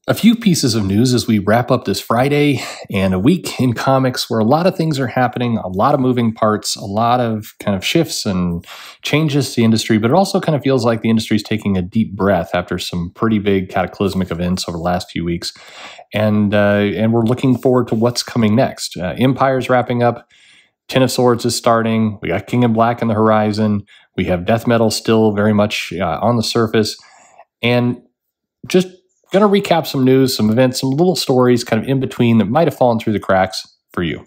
A few pieces of news as we wrap up this Friday and a week in comics where a lot of things are happening, a lot of moving parts, a lot of kind of shifts and changes to the industry, but it also kind of feels like the industry is taking a deep breath after some pretty big cataclysmic events over the last few weeks. And we're looking forward to what's coming next. Empire's wrapping up. Ten of Swords is starting. We got King in Black on the horizon. We have Death Metal still very much on the surface. And just going to recap some news, some events, some little stories kind of in between that might have fallen through the cracks for you.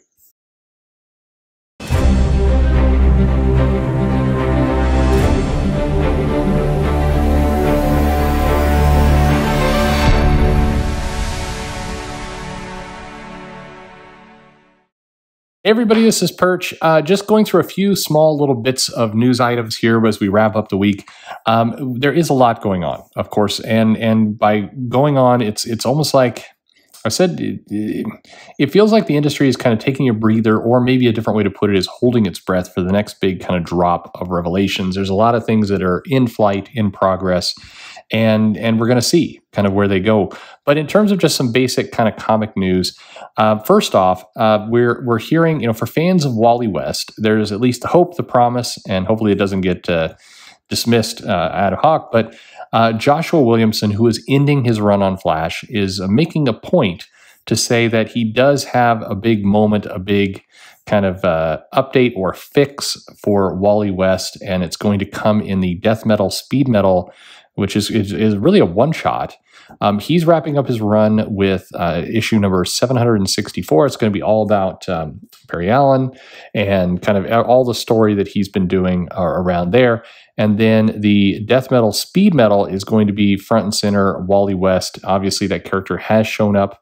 Hey everybody, this is Perch. Just going through a few small little bits of news items here as we wrap up the week. There is a lot going on, of course, and by going on, it's almost like I said. It feels like the industry is kind of taking a breather, or maybe a different way to put it is holding its breath for the next big kind of drop of revelations. There's a lot of things that are in flight, in progress. And we're going to see kind of where they go. But in terms of just some basic kind of comic news, first off, we're hearing, for fans of Wally West, there's at least the hope, the promise, and hopefully it doesn't get dismissed ad hoc. But Joshua Williamson, who is ending his run on Flash, is making a point to say that he does have a big moment, a big kind of update or fix for Wally West, and it's going to come in the Death Metal, Speed Metal, which is really a one-shot. He's wrapping up his run with issue number 764. It's going to be all about Perry Allen and kind of all the story that he's been doing around there. And then the Death Metal, Speed Metal is going to be front and center Wally West. Obviously, that character has shown up,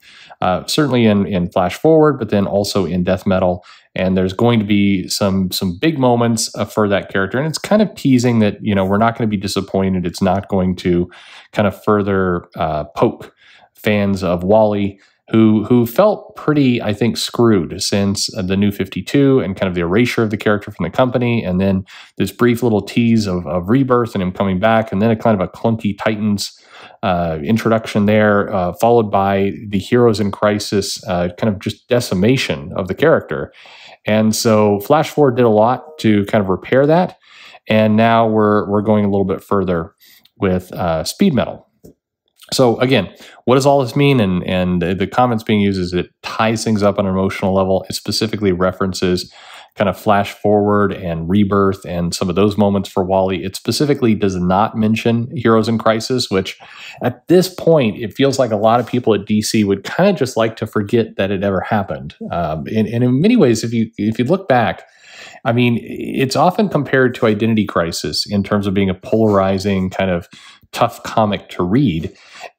certainly in Flash Forward, but then also in Death Metal. And there's going to be some big moments for that character. And it's kind of teasing that, we're not going to be disappointed. It's not going to kind of further poke fans of Wally who felt pretty, I think, screwed since the New 52 and kind of the erasure of the character from the company. And then this brief little tease of Rebirth and him coming back. And then a kind of a clunky Titans introduction there, followed by the Heroes in Crisis, kind of just decimation of the character. And so Flash Forward did a lot to kind of repair that. And now we're going a little bit further with Speed Metal. So again, what does all this mean? And the comments being used is it ties things up on an emotional level. It specifically references kind of Flash Forward and Rebirth and some of those moments for Wally. It specifically does not mention Heroes in Crisis, which at this point, it feels like a lot of people at DC would kind of just like to forget that it ever happened. And in many ways, if you look back, I mean, it's often compared to Identity Crisis in terms of being a polarizing kind of tough comic to read.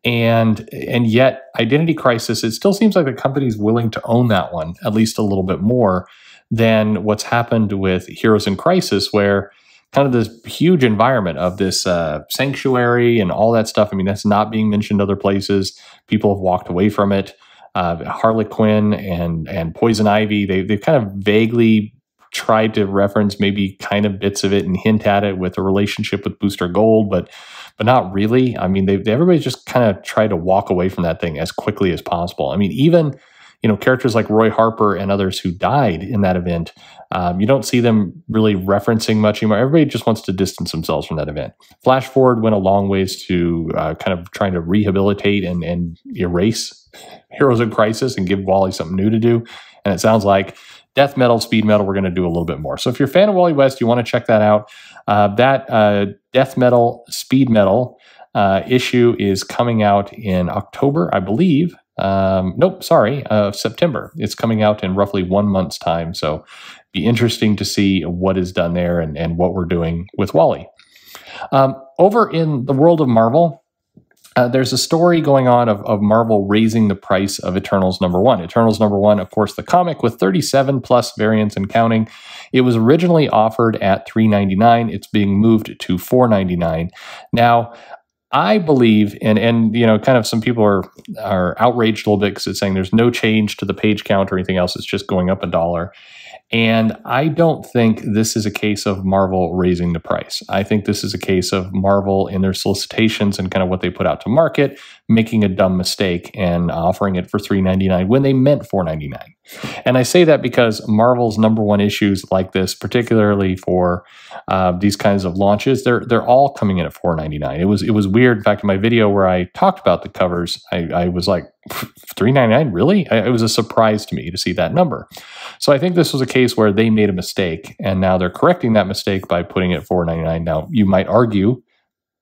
And yet Identity Crisis, it still seems like the company's willing to own that one at least a little bit more than what's happened with Heroes in Crisis, where kind of this huge environment of this sanctuary and all that stuff. I mean, that's not being mentioned other places. People have walked away from it. Harley Quinn and Poison Ivy, they've kind of vaguely tried to reference maybe kind of bits of it and hint at it with a relationship with Booster Gold, but not really. I mean, everybody just kind of tried to walk away from that thing as quickly as possible. I mean, even characters like Roy Harper and others who died in that event, you don't see them really referencing much anymore. Everybody just wants to distance themselves from that event. Flash Forward went a long ways to kind of trying to rehabilitate and erase Heroes in Crisis and give Wally something new to do. And it sounds like Death Metal, Speed Metal, we're going to do a little bit more. So if you're a fan of Wally West, you want to check that out. That Death Metal, Speed Metal issue is coming out in October, I believe. September. It's coming out in roughly 1 month's time. So be interesting to see what is done there and what we're doing with Wally. Over in the world of Marvel, there's a story going on of Marvel raising the price of Eternals #1. Eternals #1, of course, the comic with 37 plus variants and counting. It was originally offered at $3.99. It's being moved to $4.99. Now, I believe, and kind of some people are outraged a little bit because it's saying there's no change to the page count or anything else. It's just going up $1. And I don't think this is a case of Marvel raising the price. I think this is a case of Marvel in their solicitations and kind of what they put out to market, making a dumb mistake and offering it for $3.99 when they meant $4.99. And I say that because Marvel's #1 issues like this, particularly for these kinds of launches, they're all coming in at $4.99. It was weird. In fact, in my video where I talked about the covers, I was like, $3.99, really? It was a surprise to me to see that number. So I think this was a case where they made a mistake, and now they're correcting that mistake by putting it at $4.99. Now, you might argue,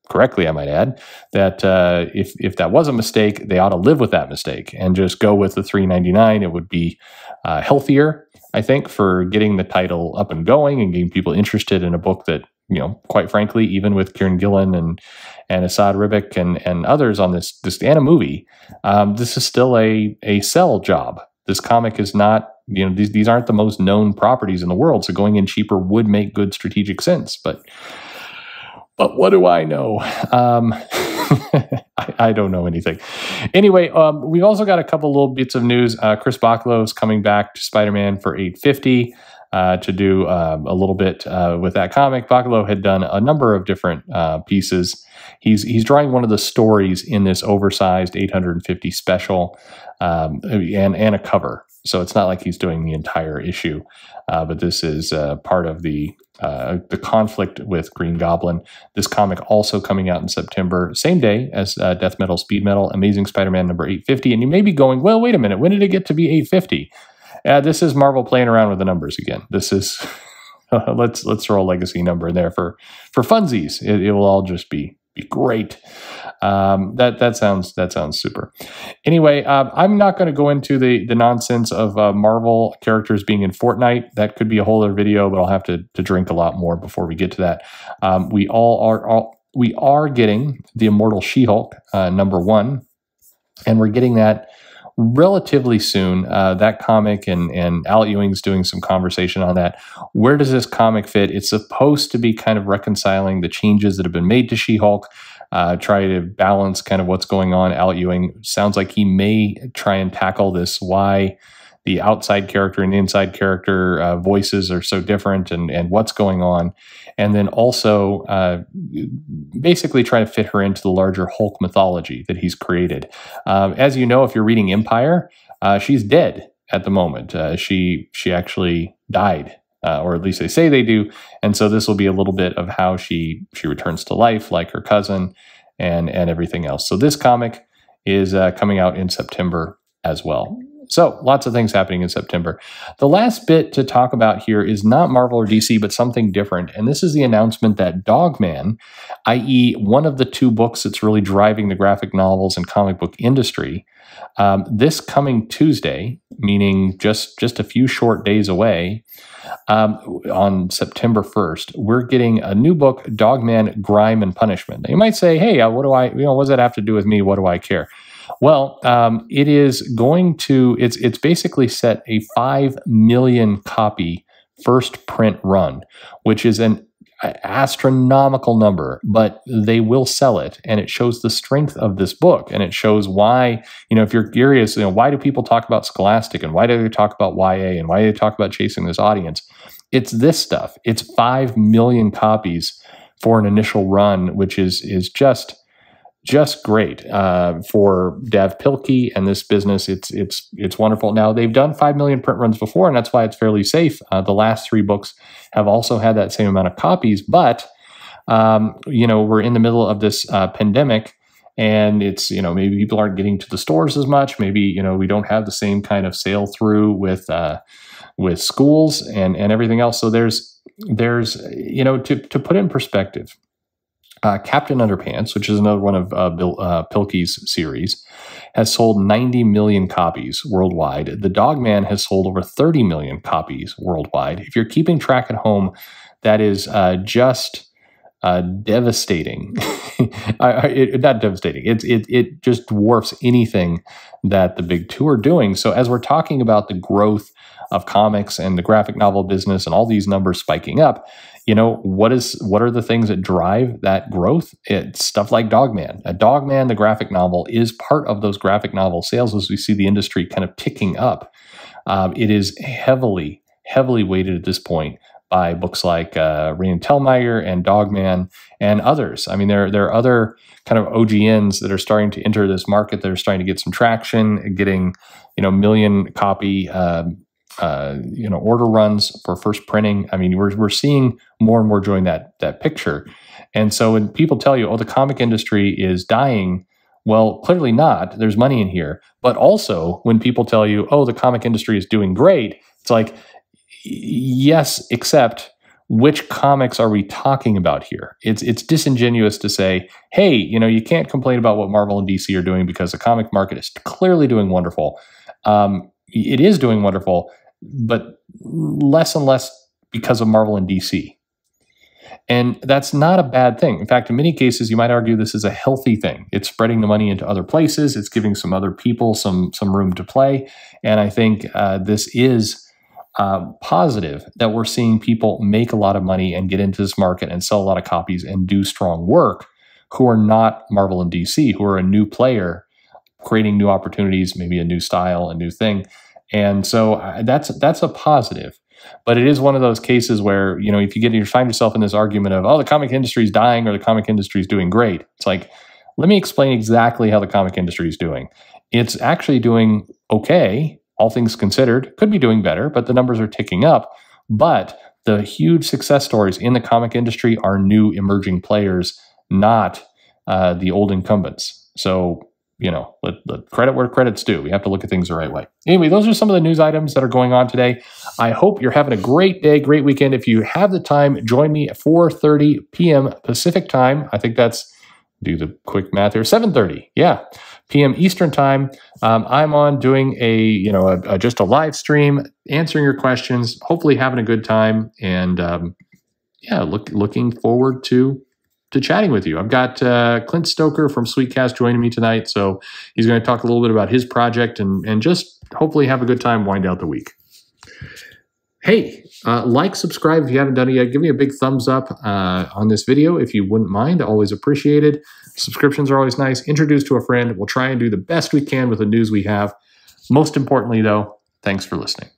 correctly I might add, that if that was a mistake, they ought to live with that mistake and just go with the $3.99. It would be healthier, I think, for getting the title up and going and getting people interested in a book that, quite frankly, even with Kieran Gillen and Asad Ribic and others on this and a movie, this is still a sell job. This comic is not, these aren't the most known properties in the world, so going in cheaper would make good strategic sense. But what do I know? I don't know anything. Anyway, we've also got a couple little bits of news. Chris Bachalo is coming back to Spider-Man for $8.50 to do a little bit with that comic. Bachalo had done a number of different pieces. He's drawing one of the stories in this oversized 850 special and a cover. So it's not like he's doing the entire issue, but this is part of the conflict with Green Goblin. This comic also coming out in September, same day as Death Metal, Speed Metal, Amazing Spider-Man number 850. And you may be going, well, wait a minute, when did it get to be 850? This is Marvel playing around with the numbers again. This is let's throw a legacy number in there for funsies. It will all just be great. That sounds super. Anyway, I'm not going to go into the nonsense of Marvel characters being in Fortnite. That could be a whole other video, but I'll have to drink a lot more before we get to that. We are getting the Immortal She-Hulk #1, and we're getting that relatively soon. That comic and Al Ewing's doing some conversation on that. Where does this comic fit? It's supposed to be kind of reconciling the changes that have been made to She-Hulk, try to balance kind of what's going on. Al Ewing sounds like he may try and tackle this, why the outside character and the inside character voices are so different and what's going on. And then also basically try to fit her into the larger Hulk mythology that he's created. As you know, if you're reading Empire, she's dead at the moment. She actually died, or at least they say they do. And so this will be a little bit of how she returns to life, like her cousin and everything else. So this comic is coming out in September as well. So lots of things happening in September. The last bit to talk about here is not Marvel or DC, but something different. And this is the announcement that Dogman, i.e. one of the two books that's really driving the graphic novels and comic book industry, this coming Tuesday, meaning just a few short days away, on September 1st, we're getting a new book, Dogman, Grime and Punishment. Now, you might say, hey, what does that have to do with me? What do I care? Well, it is going to, it's basically set a 5 million copy first print run, which is an astronomical number, but they will sell it. And it shows the strength of this book. And it shows why, if you're curious, why do people talk about Scholastic and why do they talk about YA and why do they talk about chasing this audience? It's this stuff. It's 5 million copies for an initial run, which is just great for Dav Pilkey and this business. It's wonderful. Now, they've done 5 million print runs before, and that's why it's fairly safe. The last 3 books have also had that same amount of copies, but we're in the middle of this pandemic, and it's maybe people aren't getting to the stores as much. Maybe we don't have the same kind of sail through with schools and everything else. So there's to put it in perspective. Captain Underpants, which is another one of Bill Pilkey's series, has sold 90 million copies worldwide. The Dogman has sold over 30 million copies worldwide. If you're keeping track at home, that is just devastating. Not devastating. It just dwarfs anything that the big two are doing. So as we're talking about the growth of comics and the graphic novel business and all these numbers spiking up, what are the things that drive that growth? It's stuff like Dogman. Dogman, the graphic novel, is part of those graphic novel sales as we see the industry kind of ticking up. It is heavily weighted at this point by books like Rain Telgemeier and Dogman and others. I mean, there are other kind of OGNs that are starting to enter this market. They're starting to get some traction, getting million copy order runs for first printing. I mean, we're seeing more and more join that picture. And so when people tell you, oh, the comic industry is dying, well, clearly not. There's money in here. But also when people tell you, oh, the comic industry is doing great, it's like, yes, except which comics are we talking about here? It's disingenuous to say, hey, you can't complain about what Marvel and DC are doing because the comic market is clearly doing wonderful. It is doing wonderful, but less and less because of Marvel and DC. And that's not a bad thing. In fact, in many cases, you might argue this is a healthy thing. It's spreading the money into other places. It's giving some other people some room to play. And I think this is positive that we're seeing people make a lot of money and get into this market and sell a lot of copies and do strong work who are not Marvel and DC, who are a new player, creating new opportunities, maybe a new style, a new thing. And so that's a positive. But it is one of those cases where, if you find yourself in this argument of, oh, the comic industry is dying or the comic industry is doing great. It's like, let me explain exactly how the comic industry is doing. It's actually doing okay, all things considered. Could be doing better, but the numbers are ticking up. But the huge success stories in the comic industry are new emerging players, not the old incumbents. So, let credit where credit's due. We have to look at things the right way. Anyway, those are some of the news items that are going on today. I hope you're having a great day, great weekend. If you have the time, join me at 4:30 p.m. Pacific time. I think that's, do the quick math here, 7:30, p.m. Eastern time. I'm on doing just a live stream, answering your questions, hopefully having a good time, and looking forward to chatting with you. I've got Clint Stoker from Sweetcast joining me tonight, so he's going to talk a little bit about his project and just hopefully have a good time, wind out the week. Hey, subscribe if you haven't done it yet. Give me a big thumbs up on this video if you wouldn't mind. Always appreciated. Subscriptions are always nice. Introduce to a friend. We'll try and do the best we can with the news we have. Most importantly, though, thanks for listening.